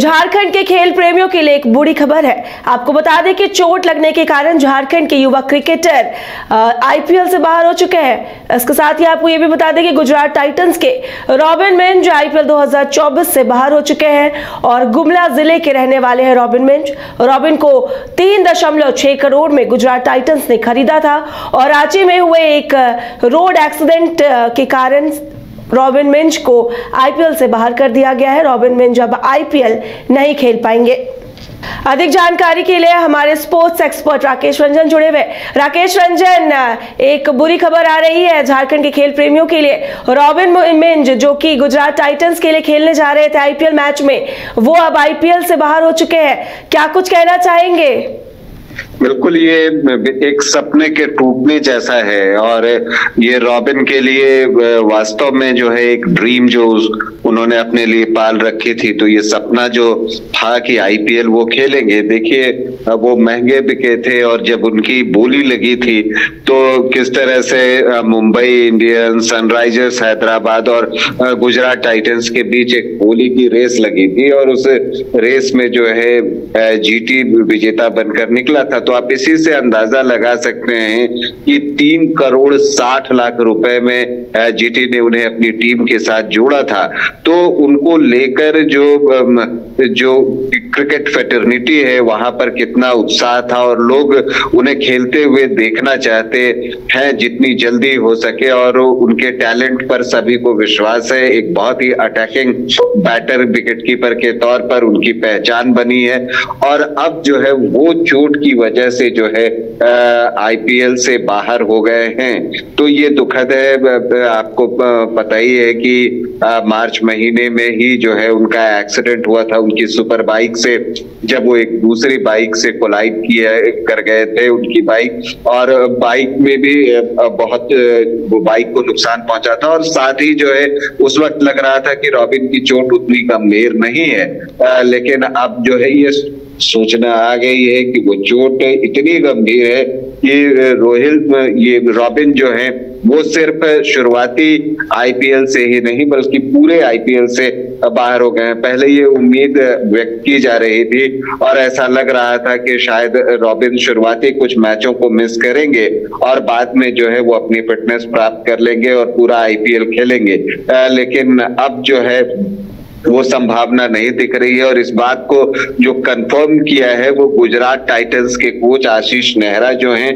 झारखंड के खेल प्रेमियों के लिए एक बुरी खबर है। आपको बता दें कि चोट लगने के कारण झारखंड के युवा क्रिकेटर आईपीएल से बाहर हो चुके हैं। इसके साथ ही आपको यह भी बता दें कि गुजरात टाइटंस के रॉबिन मिंज आईपीएल 2024 से बाहर हो चुके हैं और गुमला जिले के रहने वाले हैं रॉबिन मिंज। रॉबिन को 3.6 करोड़ में गुजरात टाइटंस ने खरीदा था और रांची में हुए एक रोड एक्सीडेंट के कारण रॉबिन मिंज को आईपीएल से बाहर कर दिया गया है। रॉबिन मिंज अब आईपीएल नहीं खेल पाएंगे। अधिक जानकारी के लिए हमारे स्पोर्ट्स एक्सपर्ट राकेश रंजन जुड़े हुए। राकेश रंजन, एक बुरी खबर आ रही है झारखंड के खेल प्रेमियों के लिए। रॉबिन मिंज जो कि गुजरात टाइटंस के लिए खेलने जा रहे थे आईपीएल मैच में, वो अब आईपीएल से बाहर हो चुके हैं। क्या कुछ कहना चाहेंगे? बिल्कुल, ये एक सपने के टूटने जैसा है और ये रॉबिन के लिए वास्तव में जो है एक ड्रीम जो उन्होंने अपने लिए पाल रखी थी। तो ये सपना जो था कि आईपीएल वो खेलेंगे, देखिए वो महंगे बिके थे और जब उनकी बोली लगी थी तो किस तरह से मुंबई इंडियंस, सनराइजर्स हैदराबाद और गुजरात टाइटंस के बीच एक बोली की रेस लगी थी और उस रेस में जो है जीटी विजेता बनकर निकला था। तो आप इसी से अंदाजा लगा सकते हैं कि 3,60,00,000 रुपए में जीटी ने उन्हें अपनी टीम के साथ जोड़ा था। तो उनको लेकर जो क्रिकेट फेटर्निटी है वहां पर कितना उत्साह था और लोग उन्हें खेलते हुए देखना चाहते हैं जितनी जल्दी हो सके और उनके टैलेंट पर सभी को विश्वास है। एक बहुत ही अटैकिंग बैटर, विकेटकीपर के तौर पर उनकी पहचान बनी है और अब जो है वो चोट की वजह से जो है आईपीएल से बाहर हो गए हैं। तो ये दुखद है। आपको पता ही है कि मार्च महीने में ही जो है उनका एक्सीडेंट हुआ था उनकी सुपर बाइक से, जब वो एक दूसरी बाइक से कोलाइड कर गए थे उनकी बाइक, और बाइक में भी बहुत वो बाइक को नुकसान पहुंचा था और साथ ही जो है उस वक्त लग रहा था कि रॉबिन की चोट उतनी गंभीर नहीं है, लेकिन अब जो है ये सूचना आ गई है कि वो चोट इतनी गंभीर है कि ये रॉबिन जो है वो सिर्फ शुरुआती आईपीएल से ही नहीं बल्कि पूरे आईपीएल से बाहर हो गए हैं। पहले ये उम्मीद व्यक्त की जा रही थी और ऐसा लग रहा था कि शायद रॉबिन शुरुआती कुछ मैचों को मिस करेंगे और बाद में जो है वो अपनी फिटनेस प्राप्त कर लेंगे और पूरा आईपीएल खेलेंगे, लेकिन अब जो है वो संभावना नहीं दिख रही है। और इस बात को जो कंफर्म किया है वो गुजरात टाइटंस के कोच आशीष नेहरा जो हैं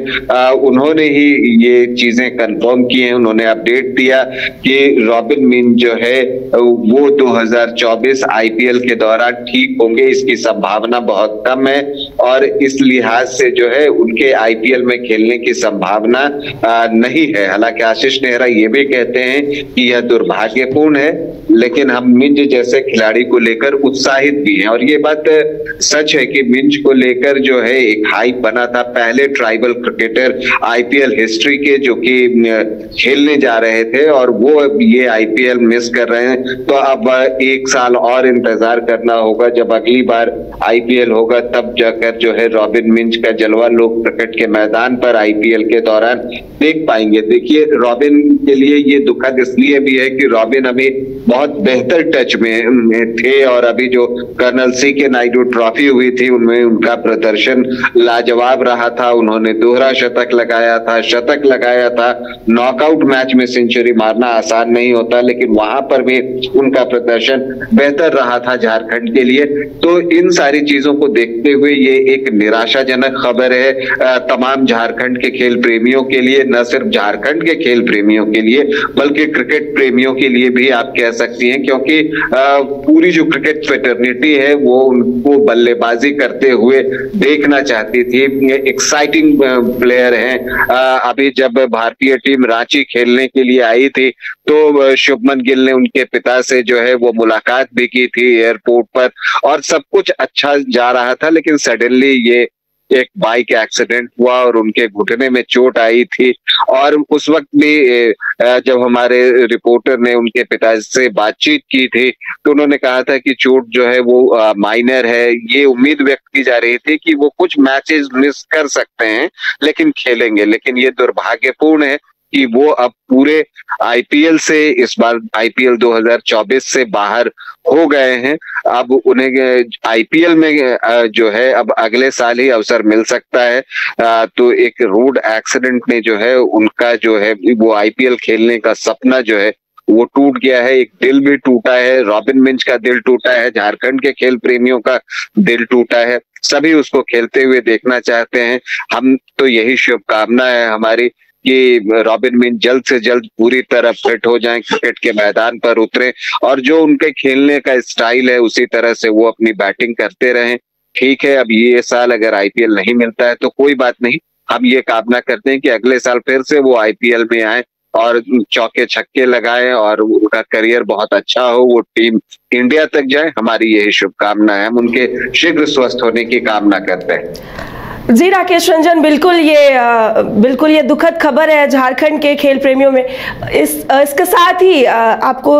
उन्होंने ही ये चीजें कंफर्म की हैं। उन्होंने अपडेट दिया कि रॉबिन मिंज जो है वो 2024 आईपीएल के दौरान ठीक होंगे, इसकी संभावना बहुत कम है और इस लिहाज से जो है उनके आईपीएल में खेलने की संभावना नहीं है। हालांकि आशीष नेहरा ये भी कहते हैं कि यह दुर्भाग्यपूर्ण है, लेकिन हम मिंज जैसे खिलाड़ी को लेकर उत्साहित भी हैं और ये बात सच है कि मिंज को लेकर जो है एक हाइप बना था। पहले ट्राइबल क्रिकेटर आईपीएल हिस्ट्री के जो कि खेलने जा रहे थे और वो ये आईपीएल मिस कर रहे हैं। तो अब 1 साल और इंतजार करना होगा, जब अगली बार आईपीएल होगा तब जाकर जो है रॉबिन मिंज का जलवा लोग क्रिकेट के मैदान पर आईपीएल के दौरान देख पाएंगे। देखिए, रॉबिन के लिए ये दुखद इसलिए भी है कि रॉबिन अभी बहुत बेहतर टच में थे और अभी जो कर्नल सी के नायडू ट्रॉफी हुई थी उनमें उनका प्रदर्शन लाजवाब रहा था। उन्होंने दोहरा शतक लगाया था। नॉकआउट मैच में सेंचुरी मारना आसान नहीं होता, लेकिन वहां पर भी उनका प्रदर्शन बेहतर रहा था झारखंड के लिए। तो इन सारी चीजों को देखते हुए ये एक निराशाजनक खबर है तमाम झारखंड के खेल प्रेमियों के लिए, न सिर्फ झारखंड के खेल प्रेमियों के लिए बल्कि क्रिकेट प्रेमियों के लिए भी आप कह सकती हैं, क्योंकि पूरी जो क्रिकेट फेटर्निटी है वो उनको बल्लेबाजी करते हुए देखना चाहती थी। एक्साइटिंग प्लेयर हैं। अभी जब भारतीय टीम रांची खेलने के लिए आई थी तो शुभमन गिल ने उनके पिता से जो है वो मुलाकात भी की थी एयरपोर्ट पर और सब कुछ अच्छा जा रहा था, लेकिन सडनली ये एक बाइक एक्सीडेंट हुआ और उनके घुटने में चोट आई थी। और उस वक्त भी जब हमारे रिपोर्टर ने उनके पिता से बातचीत की थी तो उन्होंने कहा था कि चोट जो है वो माइनर है। ये उम्मीद व्यक्त की जा रही थी कि वो कुछ मैचेस मिस कर सकते हैं लेकिन खेलेंगे, लेकिन ये दुर्भाग्यपूर्ण है कि वो अब पूरे आईपीएल से, इस बार आईपीएल 2024 से बाहर हो गए हैं। अब उन्हें आईपीएल में जो है अब अगले साल ही अवसर मिल सकता है। तो एक रोड एक्सीडेंट में जो है उनका जो है वो आईपीएल खेलने का सपना जो है वो टूट गया है। एक दिल भी टूटा है, रॉबिन मिंज का दिल टूटा है, झारखंड के खेल प्रेमियों का दिल टूटा है। सभी उसको खेलते हुए देखना चाहते हैं। हम तो यही शुभकामना है हमारी कि रॉबिन मिंज जल्द से जल्द पूरी तरह फिट हो जाएं, क्रिकेट के मैदान पर उतरे और जो उनके खेलने का स्टाइल है उसी तरह से वो अपनी बैटिंग करते रहें। ठीक है, अब ये साल अगर आईपीएल नहीं मिलता है तो कोई बात नहीं, हम ये कामना करते हैं कि अगले साल फिर से वो आईपीएल में आए और चौके छक्के लगाएं और उनका करियर बहुत अच्छा हो, वो टीम इंडिया तक जाए। हमारी यही शुभकामना है। हम उनके शीघ्र स्वस्थ होने की कामना करते हैं। जी राकेश रंजन, बिल्कुल ये दुखद खबर है झारखंड के खेल प्रेमियों में। इसके साथ ही आपको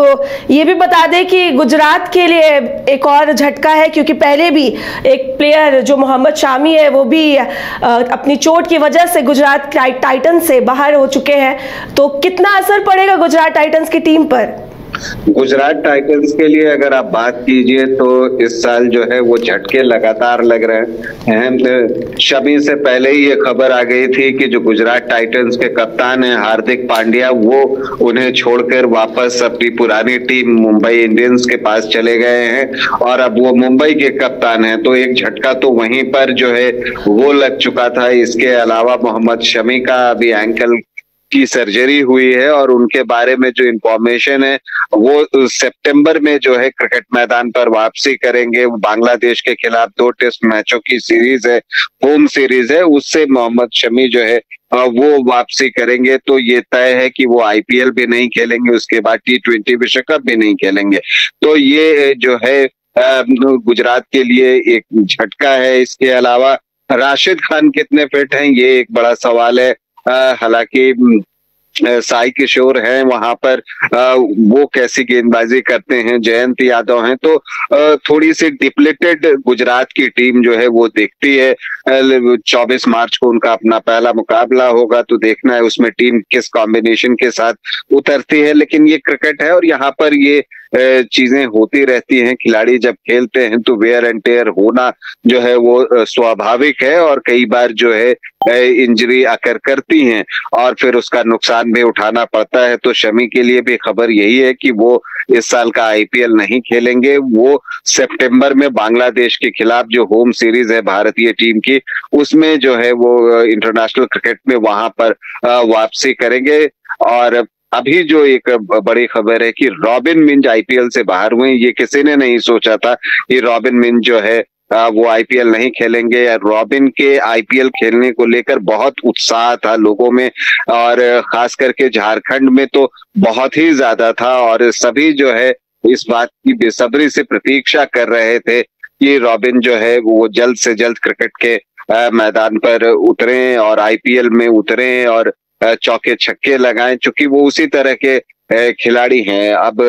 ये भी बता दें कि गुजरात के लिए एक और झटका है, क्योंकि पहले भी एक प्लेयर जो मोहम्मद शामी है वो भी अपनी चोट की वजह से गुजरात टाइटंस से बाहर हो चुके हैं। तो कितना असर पड़ेगा गुजरात टाइटंस की टीम पर? गुजरात टाइटंस के लिए अगर आप बात कीजिए तो इस साल जो है वो झटके लगातार लग रहे हैं। शमी से पहले ही ये खबर आ गई थी कि जो गुजरात टाइटंस के कप्तान हैं हार्दिक पांड्या, वो उन्हें छोड़कर वापस अपनी पुरानी टीम मुंबई इंडियंस के पास चले गए हैं और अब वो मुंबई के कप्तान हैं। तो एक झटका तो वहीं पर जो है वो लग चुका था। इसके अलावा मोहम्मद शमी का अभी एंकल की सर्जरी हुई है और उनके बारे में जो इंफॉर्मेशन है वो सितंबर में जो है क्रिकेट मैदान पर वापसी करेंगे। बांग्लादेश के खिलाफ 2 टेस्ट मैचों की सीरीज है, होम सीरीज है, उससे मोहम्मद शमी जो है वो वापसी करेंगे। तो ये तय है कि वो आईपीएल भी नहीं खेलेंगे, उसके बाद T20 विश्व कप भी नहीं खेलेंगे। तो ये जो है गुजरात के लिए एक झटका है। इसके अलावा राशिद खान कितने फिट हैं ये एक बड़ा सवाल है। हालांकि साई किशोर हैं वहां पर, वो कैसी गेंदबाजी करते हैं, जयंत यादव हैं, तो थोड़ी सी डिप्लेटेड गुजरात की टीम जो है वो दिखती है। 24 मार्च को उनका अपना पहला मुकाबला होगा, तो देखना है उसमें टीम किस कॉम्बिनेशन के साथ उतरती है। लेकिन ये क्रिकेट है और यहाँ पर ये चीजें होती रहती हैं। खिलाड़ी जब खेलते हैं तो वेयर एंड टेयर होना जो है वो स्वाभाविक है और कई बार जो है इंजरी आकर करती हैं और फिर उसका नुकसान भी उठाना पड़ता है। तो शमी के लिए भी खबर यही है कि वो इस साल का आईपीएल नहीं खेलेंगे। वो सितंबर में बांग्लादेश के खिलाफ जो होम सीरीज है भारतीय टीम की, उसमें जो है वो इंटरनेशनल क्रिकेट में वहां पर वापसी करेंगे। और अभी जो एक बड़ी खबर है कि रॉबिन मिंज आईपीएल से बाहर हुए, ये किसी ने नहीं सोचा था कि रॉबिन मिंज जो है वो आईपीएल नहीं खेलेंगे। रॉबिन के आईपीएल खेलने को लेकर बहुत उत्साह था लोगों में और खास करके झारखंड में तो बहुत ही ज्यादा था और सभी जो है इस बात की बेसब्री से प्रतीक्षा कर रहे थे कि रॉबिन जो है वो जल्द से जल्द क्रिकेट के मैदान पर उतरें और आईपीएल में उतरें और चौके छक्के लगाएं, चूंकि वो उसी तरह के खिलाड़ी हैं। अब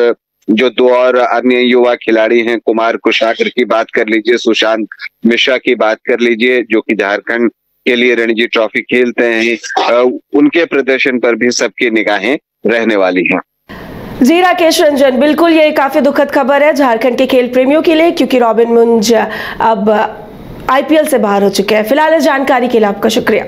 जो 2 और अन्य युवा खिलाड़ी हैं, कुमार कुशागर की बात कर लीजिए, सुशांत मिश्रा की बात कर लीजिए, जो कि झारखंड के लिए रणजी ट्रॉफी खेलते हैं, उनके प्रदर्शन पर भी सबकी निगाहें रहने वाली हैं। जी राकेश रंजन, बिल्कुल ये काफी दुखद खबर है झारखंड के खेल प्रेमियों के लिए, क्योंकि रॉबिन मिंज अब आईपीएल से बाहर हो चुके हैं। फिलहाल इस जानकारी के लिए आपका शुक्रिया।